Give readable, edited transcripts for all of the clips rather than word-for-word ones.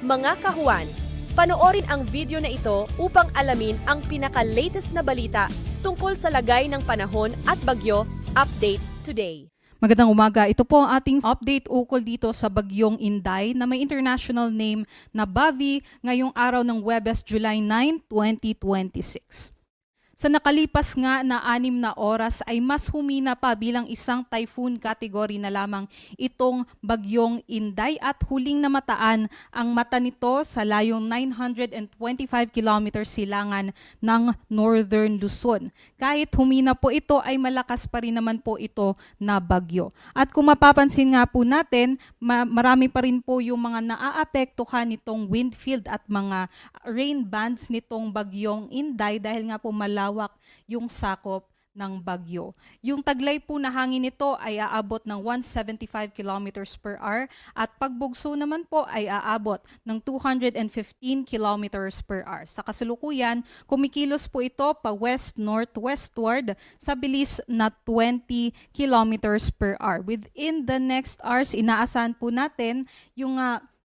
Mga kahuan, panoorin ang video na ito upang alamin ang pinaka-latest na balita tungkol sa lagay ng panahon at bagyo. Update today. Magandang umaga. Ito po ang ating update ukol dito sa bagyong Inday na may international name na Bavi ngayong araw ng Huwebes, July 9, 2026. Sa nakalipas nga na 6 na oras ay mas humina pa bilang isang typhoon category na lamang itong bagyong Inday at huling namataan ang mata nito sa layong 925 kilometers silangan ng Northern Luzon. Kahit humina po ito ay malakas pa rin naman po ito na bagyo. At kung mapapansin nga po natin, marami pa rin po yung mga naaapektuhan nitong wind field at mga rain bands nitong bagyong Inday dahil nga po malawak yung sakop ng bagyo. Yung taglay po na hangin nito ay aabot ng 175 kilometers per hour at pagbugso naman po ay aabot ng 215 kilometers per hour. Sa kasalukuyan, kumikilos po ito pa west-northwestward sa bilis na 20 kilometers per hour. Within the next hours, inaasahan po natin yung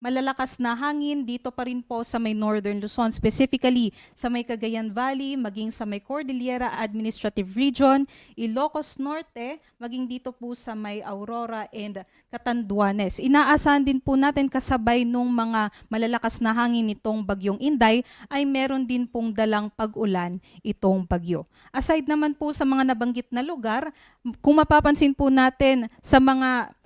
malalakas na hangin dito pa rin po sa may Northern Luzon, specifically sa may Cagayan Valley, maging sa may Cordillera Administrative Region, Ilocos Norte, maging dito po sa may Aurora and Catanduanes. Inaasahan din po natin kasabay nung mga malalakas na hangin nitong bagyong Inday ay meron din pong dalang pag-ulan itong bagyo. Aside naman po sa mga nabanggit na lugar, kung mapapansin po natin sa mga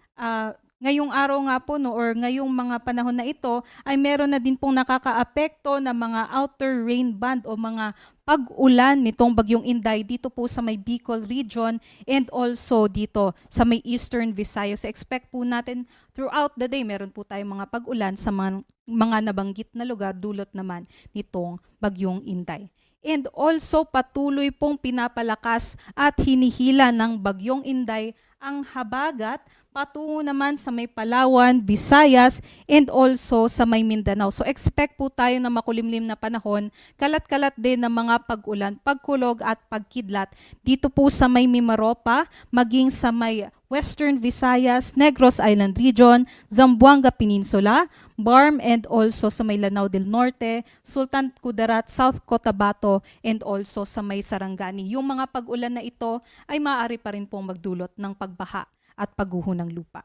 ngayong araw nga po or ngayong mga panahon na ito ay meron na din pong nakakaapekto na mga outer rain band o mga pag-ulan nitong bagyong Inday dito po sa may Bicol region and also dito sa may Eastern Visayas. So expect po natin throughout the day meron po tayong mga pag-ulan sa mga nabanggit na lugar dulot naman nitong bagyong Inday. And also patuloy pong pinapalakas at hinihila ng bagyong Inday ang habagat patungo naman sa may Palawan, Visayas, and also sa may Mindanao. So expect po tayo na makulimlim na panahon, kalat-kalat din ng mga pag-ulan, pagkulog at pagkidlat dito po sa may Mimaropa, maging sa may Western Visayas, Negros Island Region, Zamboanga Peninsula, Barm, and also sa may Lanao del Norte, Sultan Kudarat, South Cotabato, and also sa may Sarangani. Yung mga pag-ulan na ito ay maaari pa rin pong magdulot ng pagbaha at pagguho ng lupa.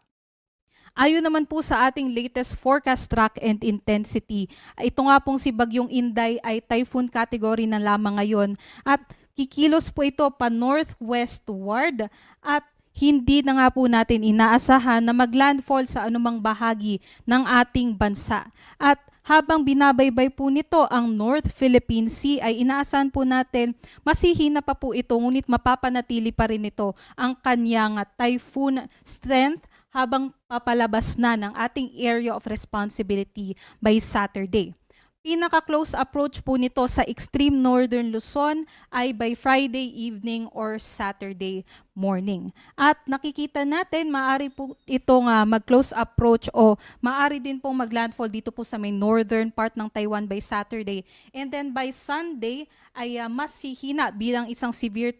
Ayon naman po sa ating latest forecast track and intensity, ito nga pong si Bagyong Inday ay typhoon category na lamang ngayon at kikilos po ito pa northwestward at hindi na nga po natin inaasahan na maglandfall sa anumang bahagi ng ating bansa. At habang binabaybay po nito ang North Philippine Sea ay inaasahan po natin masihina pa po ito ngunit mapapanatili pa rin ito ang kanyang typhoon strength habang papalabas na ng ating area of responsibility by Saturday. Pinaka-close approach po nito sa extreme northern Luzon ay by Friday evening or Saturday morning. At nakikita natin, maaari po itong mag-close approach o maaari din pong mag-landfall dito po sa may northern part ng Taiwan by Saturday. And then by Sunday ay mas hihina bilang isang severe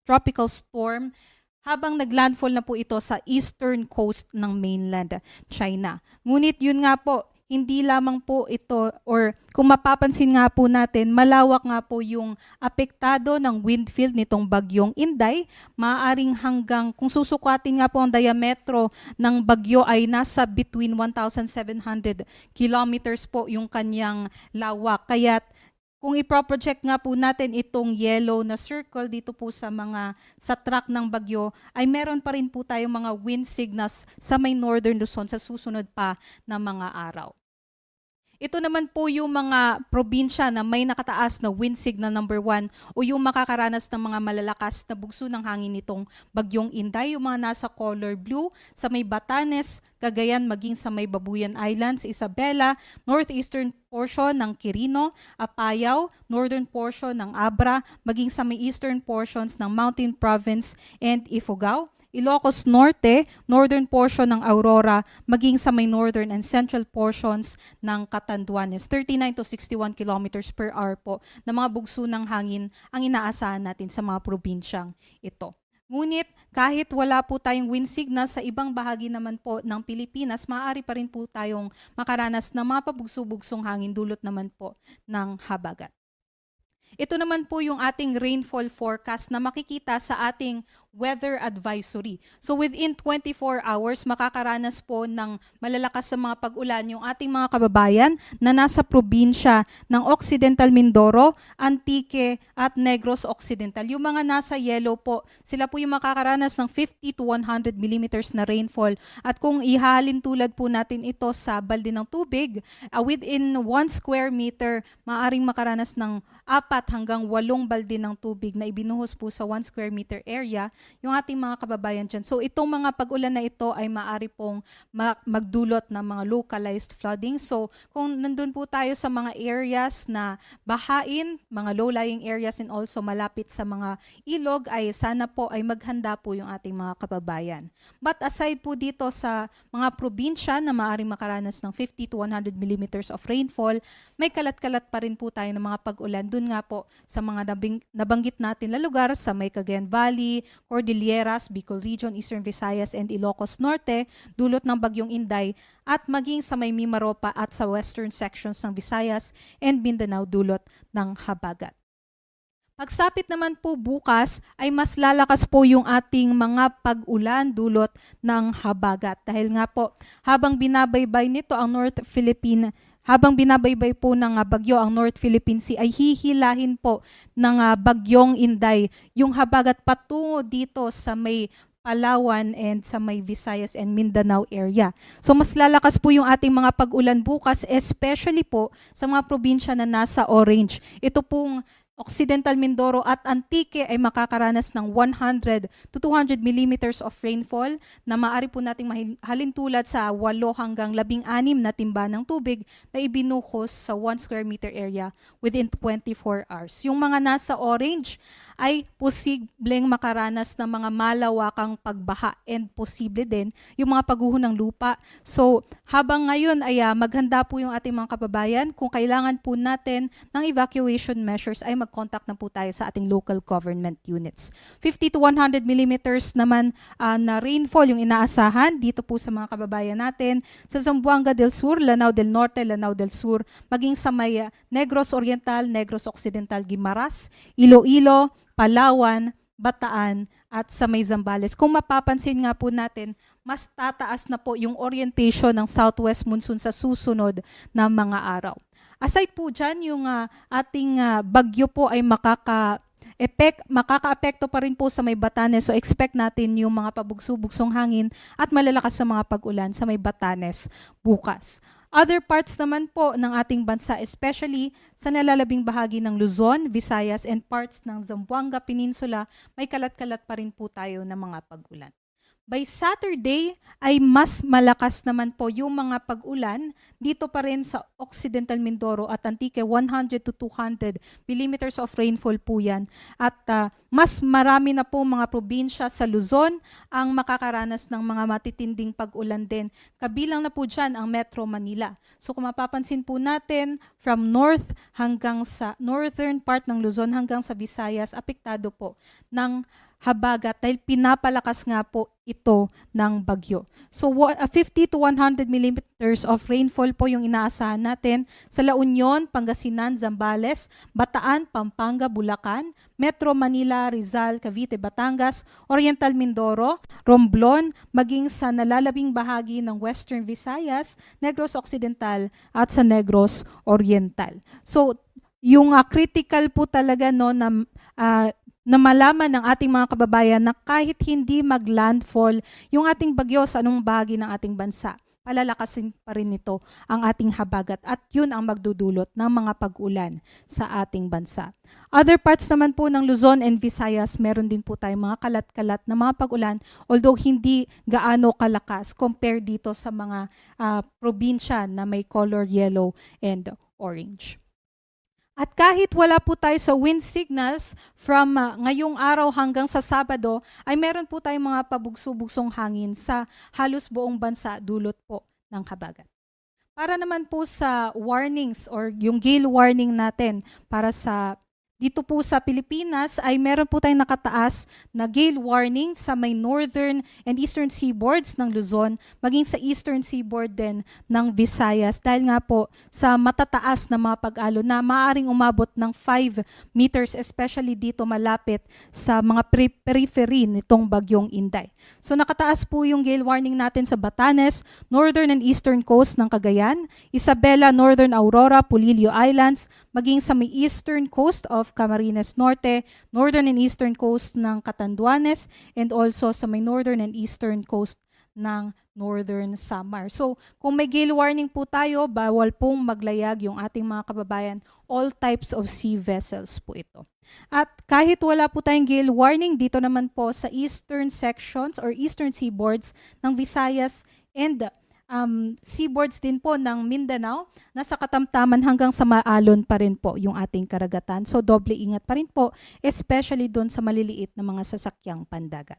tropical storm habang naglandfall na po ito sa eastern coast ng mainland China. Ngunit yun nga po, hindi lamang po ito or kung mapapansin nga po natin, malawak nga po yung apektado ng wind field nitong bagyong Inday. Maaaring hanggang, kung susukatin nga po ang diametro ng bagyo ay nasa between 1,700 kilometers po yung kanyang lawak. Kaya kung iproproject nga po natin itong yellow na circle dito po sa track ng bagyo, ay meron pa rin po tayong mga wind signals sa may northern Luzon sa susunod pa na mga araw. Ito naman po yung mga probinsya na may nakataas na wind signal number 1 o yung makakaranas ng mga malalakas na bugso ng hangin nitong bagyong Inday, yung mga nasa color blue sa may Batanes, Cagayan, maging sa may Babuyan Islands, Isabela, northeastern portion ng Quirino, Apayao, northern portion ng Abra, maging sa may eastern portions ng Mountain Province and Ifugao. Ilocos Norte, northern portion ng Aurora, maging sa may northern and central portions ng Catanduanes. 39 to 61 kilometers per hour po na mga bugso ng hangin ang inaasahan natin sa mga probinsyang ito. Ngunit kahit wala po tayong wind signal sa ibang bahagi naman po ng Pilipinas, maaari pa rin po tayong makaranas ng mga pabugso-bugsong hangin dulot naman po ng habagat. Ito naman po yung ating rainfall forecast na makikita sa ating weather advisory. So within 24 hours, makakaranas po ng malalakas sa mga pag-ulan yung ating mga kababayan na nasa probinsya ng Occidental Mindoro, Antique at Negros Occidental. Yung mga nasa yellow po, sila po yung makakaranas ng 50 to 100 millimeters na rainfall. At kung ihalin tulad po natin ito sa balde ng tubig, within 1 square meter, maaring makaranas ng 4 hanggang 8 balde ng tubig na ibinuhos po sa 1 square meter area yung ating mga kababayan dyan. So itong mga pag-ulan na ito ay maaari pong magdulot ng mga localized flooding. So kung nandun po tayo sa mga areas na bahain, mga low-lying areas and also malapit sa mga ilog, ay sana po ay maghanda po yung ating mga kababayan. But aside po dito sa mga probinsya na maaaring makaranas ng 50 to 100 millimeters of rainfall, may kalat-kalat pa rin po tayo ng mga pag-ulan. Dun nga po sa mga nabanggit natin na lugar sa may Cagayan Valley, Cordilleras, Bicol Region, Eastern Visayas, and Ilocos Norte, dulot ng bagyong Inday, at maging sa may Mimaropa at sa western sections ng Visayas and Mindanao dulot ng habagat. Pagsapit naman po bukas ay mas lalakas po yung ating mga pag-ulan dulot ng habagat. Dahil nga po, habang binabaybay nito ang habang binabaybay po ng bagyo ang North Philippine Sea, ay hihilahin po ng bagyong Inday yung habagat patungo dito sa may Palawan and sa may Visayas and Mindanao area. So mas lalakas po yung ating mga pag-ulan bukas, especially po sa mga probinsya na nasa orange. Ito pong Occidental Mindoro at Antique ay makakaranas ng 100 to 200 millimeters of rainfall na maaari po nating halintulad sa 8 hanggang 16 na timba ng tubig na ibinuhos sa 1 square meter area within 24 hours. Yung mga nasa orange ay posibleng makaranas ng mga malawakang pagbaha and posible din yung mga pagguho ng lupa. So habang ngayon ay maghanda po yung ating mga kababayan, kung kailangan po natin ng evacuation measures ay mag-contact na po tayo sa ating local government units. 50 to 100 millimeters naman na rainfall yung inaasahan dito po sa mga kababayan natin sa Zamboanga del Sur, Lanao del Norte, Lanao del Sur, maging sa may Negros Oriental, Negros Occidental, Guimaras, Iloilo, Palawan, Bataan, at sa may Zambales. Kung mapapansin nga po natin, mas tataas na po yung orientation ng southwest monsoon sa susunod na mga araw. Aside po dyan, yung ating bagyo po ay makaka-apekto pa rin po sa may Batanes. So expect natin yung mga pabugso-bugsong hangin at malalakas sa mga pag-ulan sa may Batanes bukas. Other parts naman po ng ating bansa, especially sa nalalabing bahagi ng Luzon, Visayas, and parts ng Zamboanga Peninsula, may kalat-kalat pa rin po tayo ng mga pag-ulan. By Saturday ay mas malakas naman po yung mga pag-ulan dito pa rin sa Occidental Mindoro at Antique, 100 to 200 millimeters of rainfall po yan. At mas marami na po mga probinsya sa Luzon ang makakaranas ng mga matitinding pag-ulan din. Kabilang na po dyan ang Metro Manila. So kung mapapansin po natin, from north hanggang sa northern part ng Luzon hanggang sa Visayas, apektado po ng habagat dahil pinapalakas nga po ito ng bagyo. So 50 to 100 millimeters of rainfall po yung inaasahan natin sa La Union, Pangasinan, Zambales, Bataan, Pampanga, Bulacan, Metro Manila, Rizal, Cavite, Batangas, Oriental Mindoro, Romblon, maging sa nalalabing bahagi ng Western Visayas, Negros Occidental at sa Negros Oriental. So yung critical po talaga no na malaman ng ating mga kababayan na kahit hindi mag-landfall yung ating bagyo sa anong bahagi ng ating bansa, palalakasin pa rin nito ang ating habagat at yun ang magdudulot ng mga pag-ulan sa ating bansa. Other parts naman po ng Luzon and Visayas, meron din po tayong mga kalat-kalat na mga pag-ulan, although hindi gaano kalakas compare dito sa mga probinsya na may color yellow and orange. At kahit wala po tayo sa wind signals from ngayong araw hanggang sa Sabado, ay meron po tayong mga pabugso-bugsong hangin sa halos buong bansa dulot po ng habagat. Para naman po sa warnings or yung gale warning natin para sa Dito po sa Pilipinas ay meron po tayong nakataas na gale warning sa may northern and eastern seaboards ng Luzon, maging sa eastern seaboard din ng Visayas dahil nga po sa matataas na mga pag-alon na maaaring umabot ng 5 meters, especially dito malapit sa mga periphery nitong bagyong Inday. So nakataas po yung gale warning natin sa Batanes, northern and eastern coast ng Cagayan, Isabela, northern Aurora, Pulilio Islands, maging sa may eastern coast of Camarines Norte, northern and eastern coast ng Catanduanes, and also sa may northern and eastern coast ng Northern Samar. So, kung may gale warning po tayo, bawal pong maglayag yung ating mga kababayan. All types of sea vessels po ito. At kahit wala po tayong gale warning, dito naman po sa eastern sections or eastern seaboards ng Visayas and seaboards din po ng Mindanao, nasa katamtaman hanggang sa maalon pa rin po yung ating karagatan. So doble ingat pa rin po, especially doon sa maliliit na mga sasakyang pandagat.